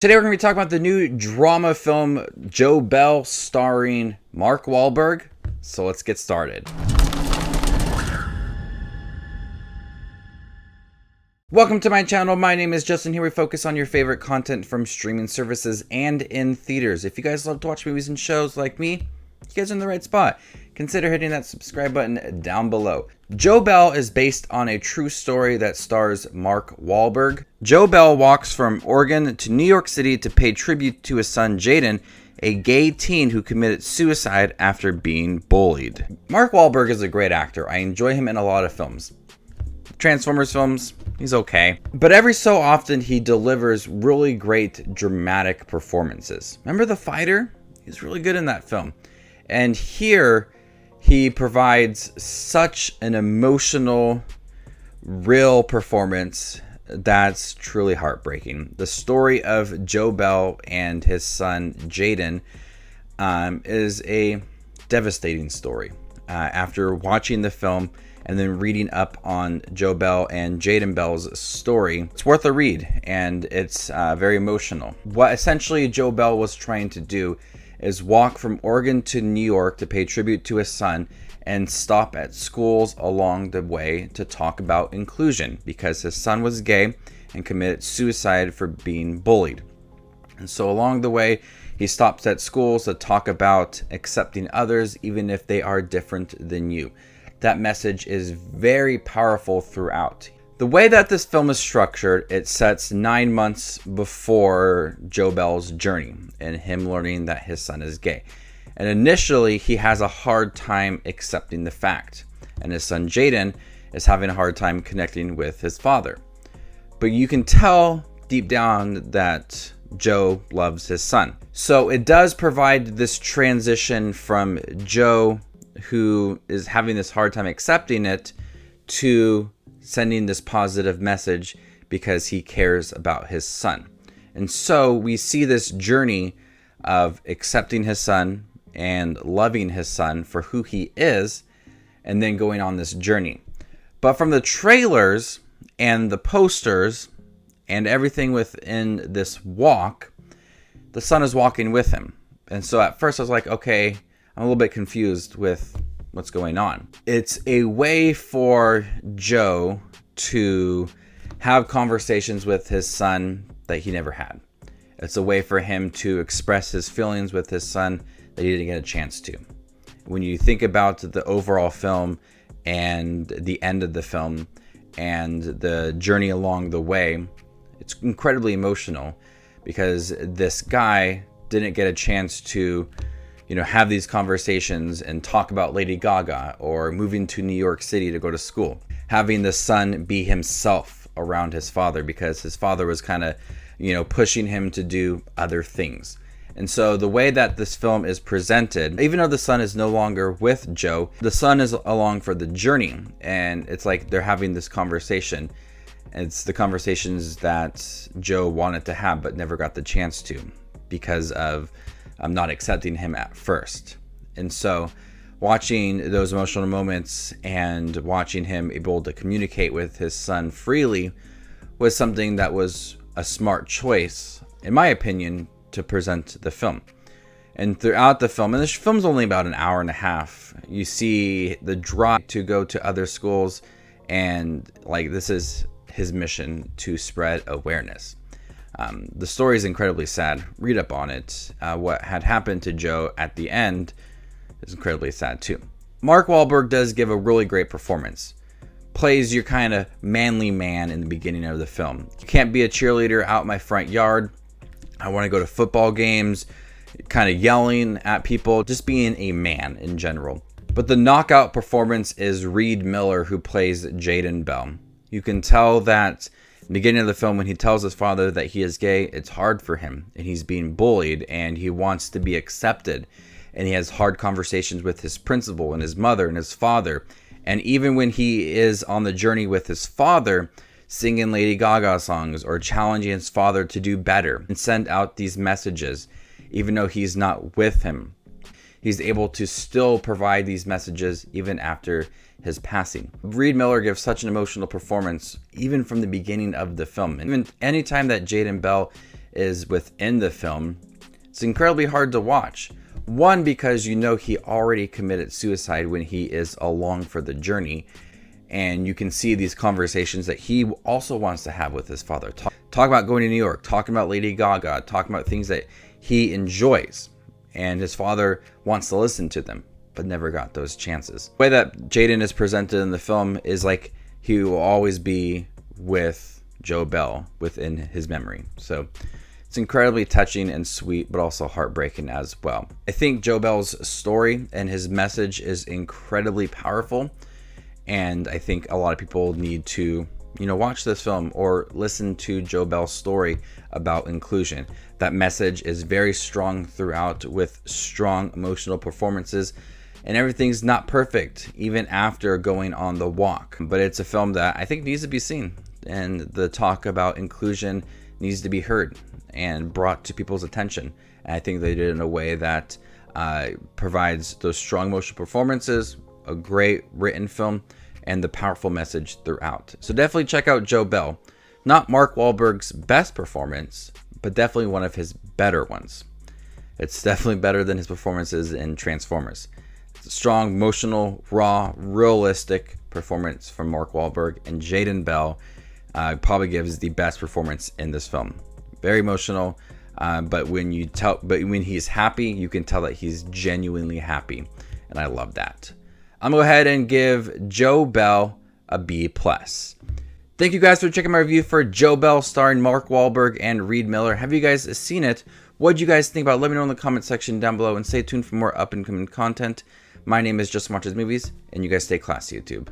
Today we're going to be talking about the new drama film Joe Bell starring Mark Wahlberg. So let's get started. Welcome to my channel. My name is Justin. Here we focus on your favorite content from streaming services and in theaters. If you guys love to watch movies and shows like me, you guys are in the right spot. Consider hitting that subscribe button down below. Joe Bell is based on a true story that stars Mark Wahlberg. Joe Bell walks from Oregon to New York City to pay tribute to his son Jadin, a gay teen who committed suicide after being bullied. Mark Wahlberg is a great actor. I enjoy him in a lot of films. Transformers films, he's okay. But every so often he delivers really great dramatic performances. Remember The Fighter? He's really good in that film. And here he provides such an emotional, real performance that's truly heartbreaking. The story of Joe Bell and his son Jadin is a devastating story. After watching the film and then reading up on Joe Bell and Jadin Bell's story, it's worth a read, and it's very emotional. What essentially Joe Bell was trying to do is walk from Oregon to New York to pay tribute to his son and stop at schools along the way to talk about inclusion because his son was gay and committed suicide for being bullied. And so along the way, he stops at schools to talk about accepting others even if they are different than you. That message is very powerful throughout. The way that this film is structured, it sets 9 months before Joe Bell's journey and him learning that his son is gay. And initially, he has a hard time accepting the fact. And his son Jadin is having a hard time connecting with his father. But you can tell deep down that Joe loves his son. So it does provide this transition from Joe, who is having this hard time accepting it, to sending this positive message because he cares about his son. And so we see this journey of accepting his son and loving his son for who he is, and then going on this journey. But from the trailers and the posters and everything within this walk, the son is walking with him. And so at first I was like, okay, I'm a little bit confused with what's going on. It's a way for Joe to have conversations with his son that he never had. It's a way for him to express his feelings with his son that he didn't get a chance to. When you think about the overall film and the end of the film and the journey along the way, it's incredibly emotional because this guy didn't get a chance to have these conversations and talk about Lady Gaga or moving to New York City to go to school. Having the son be himself around his father because his father was kind of, pushing him to do other things. And so the way that this film is presented, even though the son is no longer with Joe, the son is along for the journey. And it's like they're having this conversation. It's the conversations that Joe wanted to have but never got the chance to because of not accepting him at first. And so watching those emotional moments and watching him able to communicate with his son freely was something that was a smart choice, in my opinion, to present the film. And throughout the film, and this film's only about an hour and a half, you see the drive to go to other schools, and this is his mission to spread awareness. The story is incredibly sad. Read up on it. What had happened to Joe at the end is incredibly sad too. Mark Wahlberg does give a really great performance. Plays your kind of manly man in the beginning of the film. You can't be a cheerleader out my front yard. I want to go to football games, kind of yelling at people, just being a man in general. But the knockout performance is Reed Miller, who plays Jadin Bell. You can tell that the beginning of the film, when he tells his father that he is gay, it's hard for him and he's being bullied and he wants to be accepted, and he has hard conversations with his principal and his mother and his father. And even when he is on the journey with his father, singing Lady Gaga songs or challenging his father to do better and send out these messages, even though he's not with him, he's able to still provide these messages even after his passing. Reed Miller gives such an emotional performance even from the beginning of the film. And even anytime that Jadin Bell is within the film, it's incredibly hard to watch. One, because you know he already committed suicide when he is along for the journey, and you can see these conversations that he also wants to have with his father. Talk about going to New York, talking about Lady Gaga, talking about things that he enjoys, and his father wants to listen to them, but never got those chances. The way that Jadin is presented in the film is like he will always be with Joe Bell within his memory. So it's incredibly touching and sweet, but also heartbreaking as well. I think Joe Bell's story and his message is incredibly powerful, and I think a lot of people need to, watch this film or listen to Joe Bell's story about inclusion. That message is very strong throughout, with strong emotional performances, and everything's not perfect even after going on the walk. But it's a film that I think needs to be seen, and the talk about inclusion needs to be heard and brought to people's attention. And I think they did it in a way that provides those strong emotional performances, a great written film, and the powerful message throughout. So definitely check out Joe Bell. Not Mark Wahlberg's best performance, but definitely one of his better ones. It's definitely better than his performances in Transformers. It's a strong, emotional, raw, realistic performance from Mark Wahlberg, and Jadin Bell probably gives the best performance in this film. Very emotional, but when he's happy, you can tell that he's genuinely happy, and I love that. I'm gonna go ahead and give Joe Bell a B+. Thank you guys for checking my review for Joe Bell, starring Mark Wahlberg and Reed Miller. Have you guys seen it? What do you guys think about it? Let me know in the comment section down below, and stay tuned for more up and coming content. My name is Just Watches Movies, and you guys stay classy, YouTube.